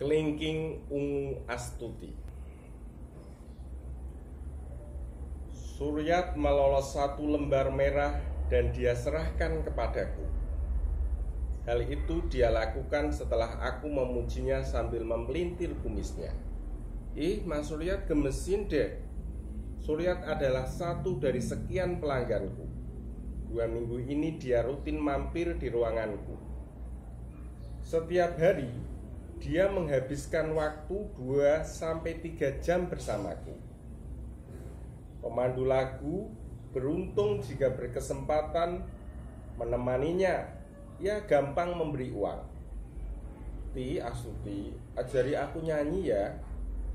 Kelingking ungu Astuti. Suryat melolos satu lembar merah dan dia serahkan kepadaku. Hal itu dia lakukan setelah aku memujinya sambil memelintir kumisnya. Ih, Mas Suryat gemesin deh. Suryat adalah satu dari sekian pelangganku. 2 minggu ini dia rutin mampir di ruanganku. Setiap hari dia menghabiskan waktu 2-3 jam bersamaku. Pemandu lagu beruntung jika berkesempatan menemaninya. Ya gampang memberi uang. Astuti, ajari aku nyanyi ya.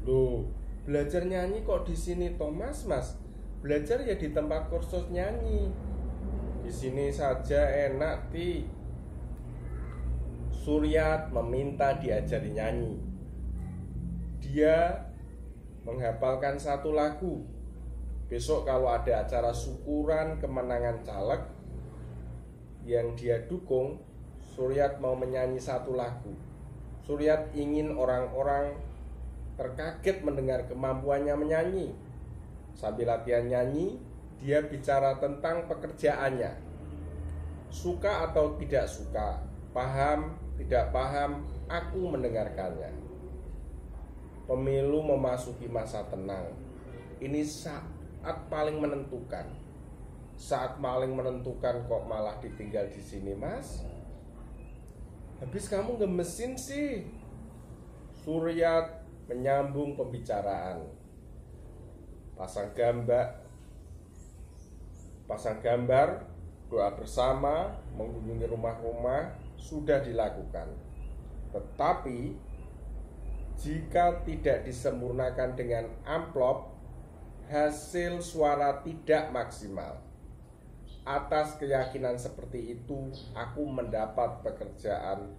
Loh, belajar nyanyi kok di sini Thomas, Mas? Belajar ya di tempat kursus nyanyi. Di sini saja enak, Suryat meminta diajari nyanyi. Dia menghafalkan satu lagu. Besok kalau ada acara syukuran kemenangan caleg yang dia dukung, Suryat mau menyanyi satu lagu. Suryat ingin orang-orang terkaget mendengar kemampuannya menyanyi. Sambil latihan nyanyi, dia bicara tentang pekerjaannya. Suka atau tidak suka, paham, tidak paham, aku mendengarkannya. Pemilu memasuki masa tenang. Ini saat paling menentukan. Saat paling menentukan kok malah ditinggal di sini, Mas? Habis kamu gemesin sih. Suryat menyambung pembicaraan. Pasang gambar, doa bersama, mengunjungi rumah-rumah sudah dilakukan. Tetapi jika tidak disempurnakan dengan amplop, hasil suara tidak maksimal. Atas keyakinan seperti itu, aku mendapat pekerjaan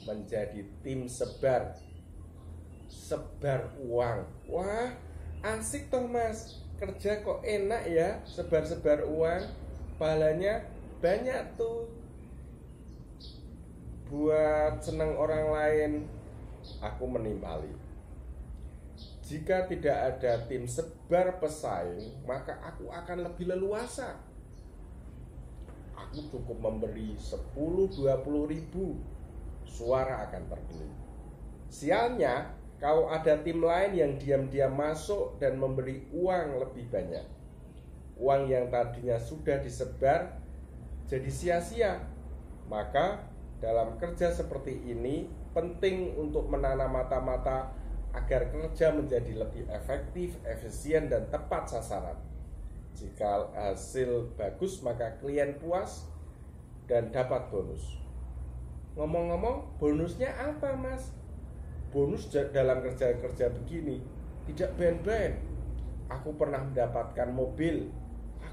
menjadi tim sebar uang. Wah, asik toh Mas. Kerja kok enak ya, sebar-sebar uang. Pahalanya banyak tuh. Buat senang orang lain, aku menimpali. Jika tidak ada tim sebar pesaing, maka aku akan lebih leluasa. Aku cukup memberi 10-20 ribu, suara akan terbeli. Sialnya, kalau ada tim lain yang diam-diam masuk dan memberi uang lebih banyak. Uang yang tadinya sudah disebar jadi sia-sia. Maka dalam kerja seperti ini penting untuk menanam mata-mata agar kerja menjadi lebih efektif, efisien, dan tepat sasaran. Jika hasil bagus maka klien puas dan dapat bonus. Ngomong-ngomong, bonusnya apa, Mas? Bonus dalam kerja-kerja begini tidak ben-ben. Aku pernah mendapatkan mobil.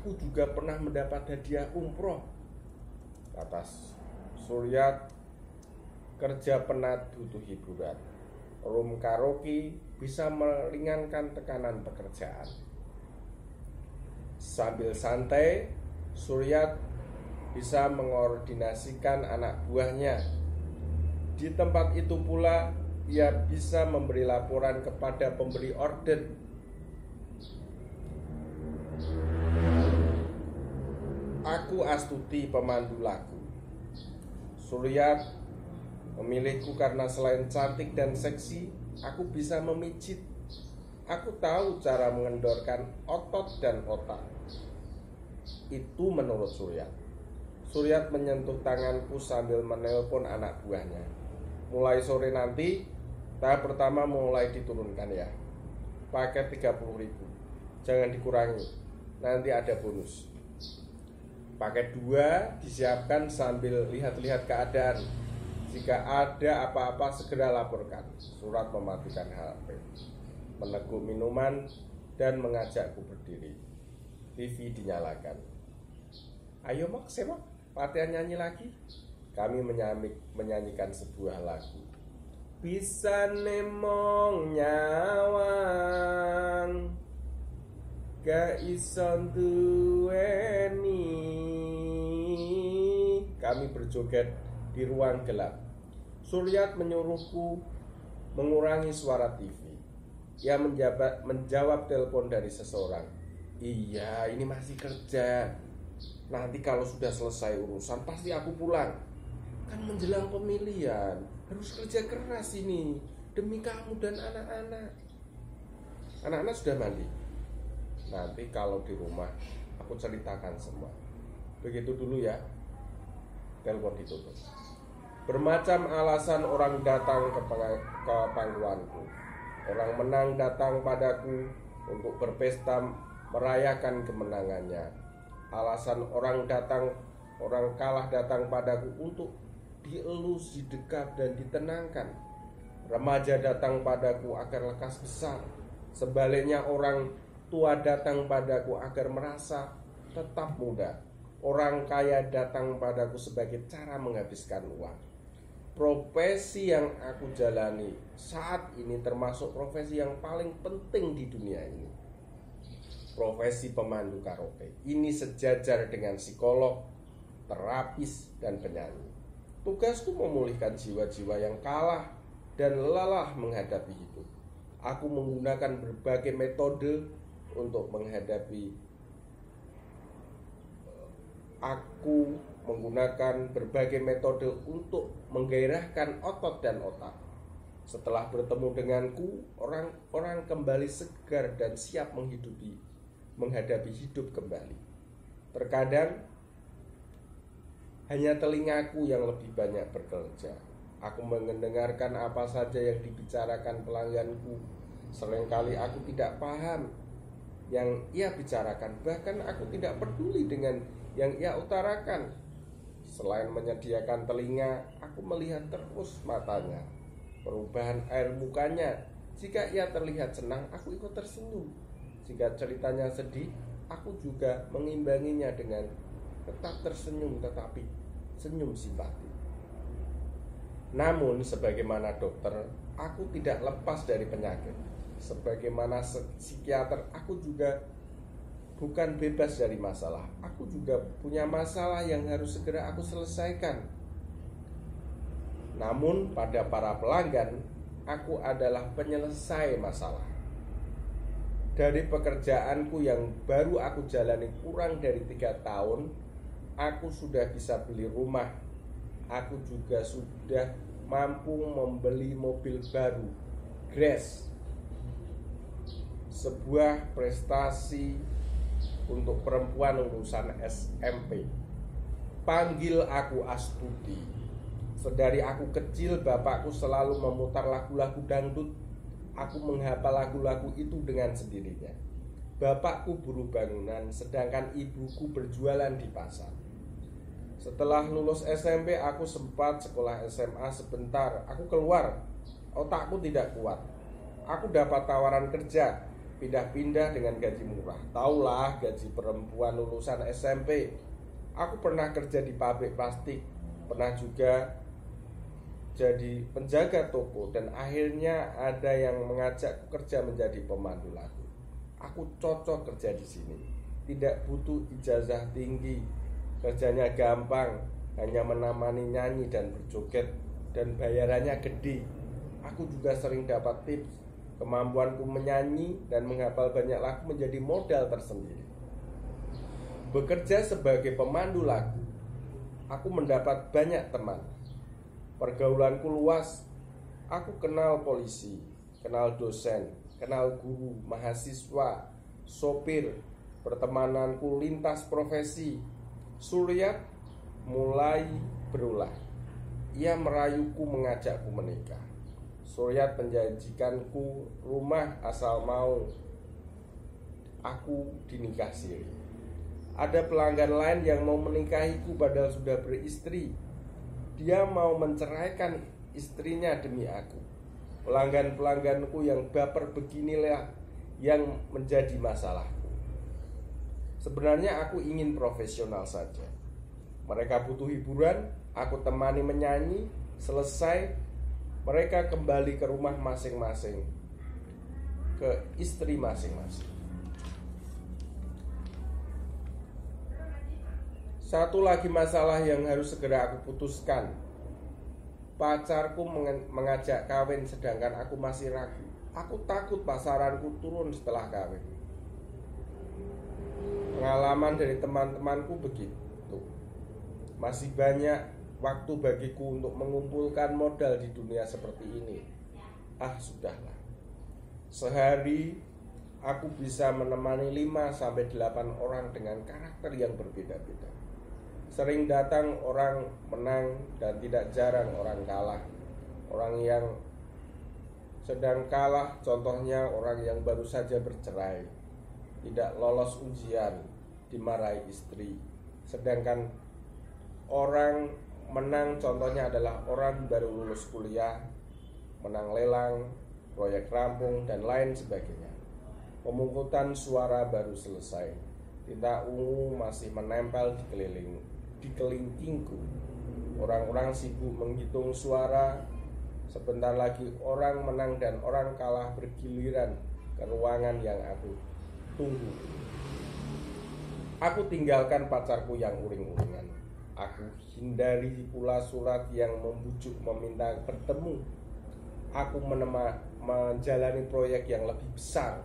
Aku juga pernah mendapat hadiah umroh. Kata Suryat, kerja penat butuh hiburan. Room karaoke bisa meringankan tekanan pekerjaan. Sambil santai, Suryat bisa mengordinasikan anak buahnya. Di tempat itu pula ia bisa memberi laporan kepada pemberi order. Aku Astuti, pemandu lagu. Suryat memilihku karena selain cantik dan seksi, aku bisa memijit. Aku tahu cara mengendorkan otot dan otak. Itu menurut Suryat. Suryat menyentuh tanganku sambil menelpon anak buahnya. Mulai sore nanti, tahap pertama mulai diturunkan ya. Paket 30 ribu. Jangan dikurangi, nanti ada bonus. Paket 2 disiapkan sambil lihat-lihat keadaan. Jika ada apa-apa segera laporkan. Surat mematikan HP, meneguk minuman, dan mengajakku berdiri. TV dinyalakan. Ayo Mak, Semak, latihan nyanyi lagi. Kami menyanyikan sebuah lagu. Bisa nemong nyawang, gak ison duweni. Kami berjoget di ruang gelap. Suryat menyuruhku mengurangi suara TV. Ia menjawab telepon dari seseorang. Iya, ini masih kerja. Nanti kalau sudah selesai urusan pasti aku pulang. Kan menjelang pemilihan, harus kerja keras ini demi kamu dan anak-anak. Anak-anak sudah mandi. Nanti kalau di rumah aku ceritakan semua. Begitu dulu ya. Telepon ditutup. Bermacam alasan orang datang ke pangkuanku. Orang menang datang padaku untuk berpesta merayakan kemenangannya. Alasan orang kalah datang padaku untuk dielus, didekat dan ditenangkan. Remaja datang padaku agar lekas besar. Sebaliknya orang tua datang padaku agar merasa tetap muda. Orang kaya datang padaku sebagai cara menghabiskan uang. Profesi yang aku jalani saat ini termasuk profesi yang paling penting di dunia ini. Profesi pemandu karaoke. Ini sejajar dengan psikolog, terapis, dan penyanyi. Tugasku memulihkan jiwa-jiwa yang kalah dan lelah menghadapi hidup. Aku menggunakan berbagai metode untuk menghadapi. Aku menggunakan berbagai metode untuk menggairahkan otot dan otak. Setelah bertemu denganku, orang-orang kembali segar dan siap menghadapi hidup kembali. Terkadang hanya telingaku yang lebih banyak bekerja. Aku mendengarkan apa saja yang dibicarakan pelangganku. Seringkali aku tidak paham yang ia bicarakan, bahkan aku tidak peduli dengan yang ia utarakan. Selain menyediakan telinga, aku melihat terus matanya, perubahan air mukanya. Jika ia terlihat senang, aku ikut tersenyum. Jika ceritanya sedih, aku juga mengimbanginya dengan tetap tersenyum, tetapi senyum simpati. Namun, sebagaimana dokter, aku tidak lepas dari penyakit. Sebagaimana psikiater, aku juga bukan bebas dari masalah. Aku juga punya masalah yang harus segera aku selesaikan. Namun pada para pelanggan, aku adalah penyelesai masalah. Dari pekerjaanku yang baru aku jalani kurang dari 3 tahun, aku sudah bisa beli rumah. Aku juga sudah mampu membeli mobil baru, Grace. Sebuah prestasi untuk perempuan lulusan SMP. Panggil aku Astuti. Sedari aku kecil, bapakku selalu memutar lagu-lagu dangdut. Aku menghafal lagu-lagu itu dengan sendirinya. Bapakku buruh bangunan, sedangkan ibuku berjualan di pasar. Setelah lulus SMP, aku sempat sekolah SMA sebentar. Aku keluar, otakku tidak kuat. Aku dapat tawaran kerja, pindah-pindah dengan gaji murah. Taulah gaji perempuan lulusan SMP. Aku pernah kerja di pabrik plastik, pernah juga jadi penjaga toko, dan akhirnya ada yang mengajakku kerja menjadi pemandu lagu. Aku cocok kerja di sini. Tidak butuh ijazah tinggi, kerjanya gampang, hanya menemani nyanyi dan berjoget, dan bayarannya gede. Aku juga sering dapat tips. Kemampuanku menyanyi dan menghafal banyak lagu menjadi modal tersendiri. Bekerja sebagai pemandu lagu, aku mendapat banyak teman. Pergaulanku luas. Aku kenal polisi, kenal dosen, kenal guru, mahasiswa, sopir. Pertemananku lintas profesi. Suryat mulai berulah. Ia merayuku mengajakku menikah. Suryat menjanjikanku rumah asal mau aku dinikah siri. Ada pelanggan lain yang mau menikahiku padahal sudah beristri. Dia mau menceraikan istrinya demi aku. Pelanggan-pelangganku yang baper beginilah yang menjadi masalahku. Sebenarnya aku ingin profesional saja. Mereka butuh hiburan, aku temani menyanyi. Selesai, mereka kembali ke rumah masing-masing, ke istri masing-masing. Satu lagi masalah yang harus segera aku putuskan. Pacarku mengajak kawin sedangkan aku masih ragu. Aku takut pasaranku turun setelah kawin. Pengalaman dari teman-temanku begitu. Masih banyak waktu bagiku untuk mengumpulkan modal di dunia seperti ini. Sudahlah. Sehari aku bisa menemani 5-8 orang dengan karakter yang berbeda-beda. Sering datang orang menang dan tidak jarang orang kalah. Orang yang sedang kalah contohnya orang yang baru saja bercerai, tidak lolos ujian, dimarahi istri. Sedangkan orang menang contohnya adalah orang baru lulus kuliah, menang lelang, proyek rampung, dan lain sebagainya. Pemungutan suara baru selesai, tinta ungu masih menempel di kelingkingku. Orang-orang sibuk menghitung suara. Sebentar lagi orang menang dan orang kalah bergiliran ke ruangan yang aku tunggu. Aku tinggalkan pacarku yang uring-uringan. Aku hindari pula surat yang membujuk meminta bertemu. Aku menjalani proyek yang lebih besar.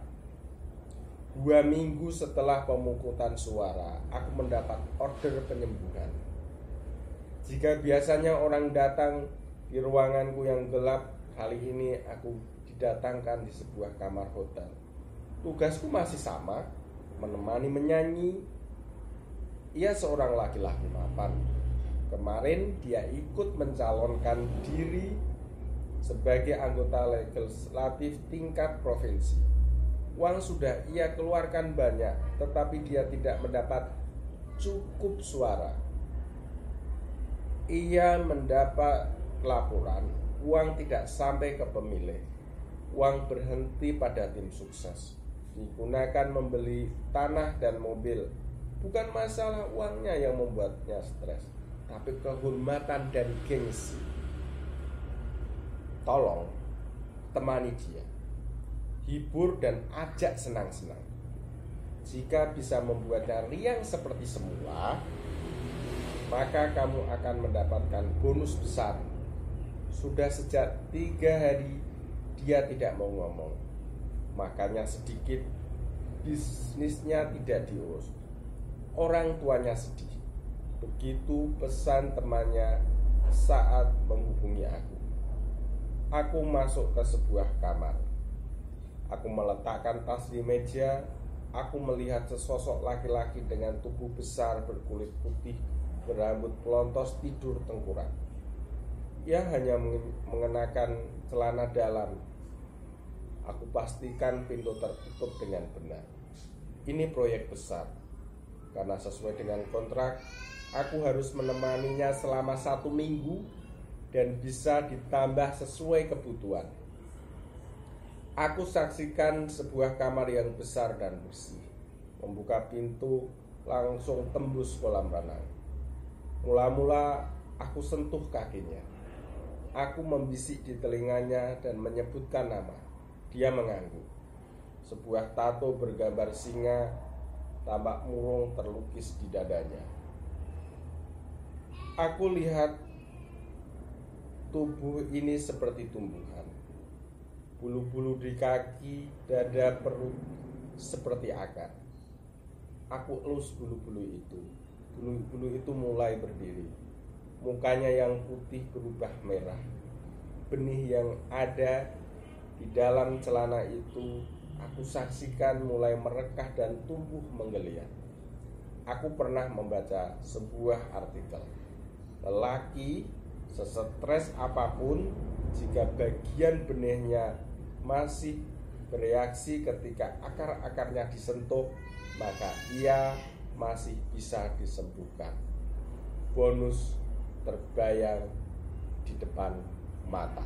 2 minggu setelah pemungutan suara, aku mendapat order penyembuhan. Jika biasanya orang datang di ruanganku yang gelap, kali ini aku didatangkan di sebuah kamar hotel. Tugasku masih sama, menemani menyanyi. Ia seorang laki-laki mapan. Kemarin dia ikut mencalonkan diri sebagai anggota legislatif tingkat provinsi. Uang sudah ia keluarkan banyak, tetapi dia tidak mendapat cukup suara. Ia mendapat laporan, uang tidak sampai ke pemilih. Uang berhenti pada tim sukses, digunakan membeli tanah dan mobil. Bukan masalah uangnya yang membuatnya stres, tapi kehormatan dan gengsi. Tolong temani dia, hibur dan ajak senang-senang. Jika bisa membuatnya riang seperti semula, maka kamu akan mendapatkan bonus besar. Sudah sejak 3 hari dia tidak mau ngomong. Makanya sedikit bisnisnya tidak diurus. Orang tuanya sedih. Begitu pesan temannya saat menghubungi aku. Aku masuk ke sebuah kamar. Aku meletakkan tas di meja. Aku melihat sesosok laki-laki dengan tubuh besar, berkulit putih, berambut pelontos, tidur tengkurap. Ia hanya mengenakan celana dalam. Aku pastikan pintu tertutup dengan benar. Ini proyek besar. Karena sesuai dengan kontrak, aku harus menemaninya selama 1 minggu dan bisa ditambah sesuai kebutuhan. Aku saksikan sebuah kamar yang besar dan bersih. Membuka pintu langsung tembus kolam renang. Mula-mula aku sentuh kakinya. Aku membisik di telinganya dan menyebutkan nama. Dia mengangguk. Sebuah tato bergambar singa tampak murung terlukis di dadanya. Aku lihat tubuh ini seperti tumbuhan. Bulu-bulu di kaki, dada, perut seperti akar. Aku elus bulu-bulu itu. Bulu-bulu itu mulai berdiri. Mukanya yang putih berubah merah. Benih yang ada di dalam celana itu aku saksikan mulai merekah dan tumbuh menggeliat. Aku pernah membaca sebuah artikel. Lelaki sesetres apapun, jika bagian benihnya masih bereaksi ketika akar-akarnya disentuh, maka ia masih bisa disembuhkan. Bonus terbayang di depan mata.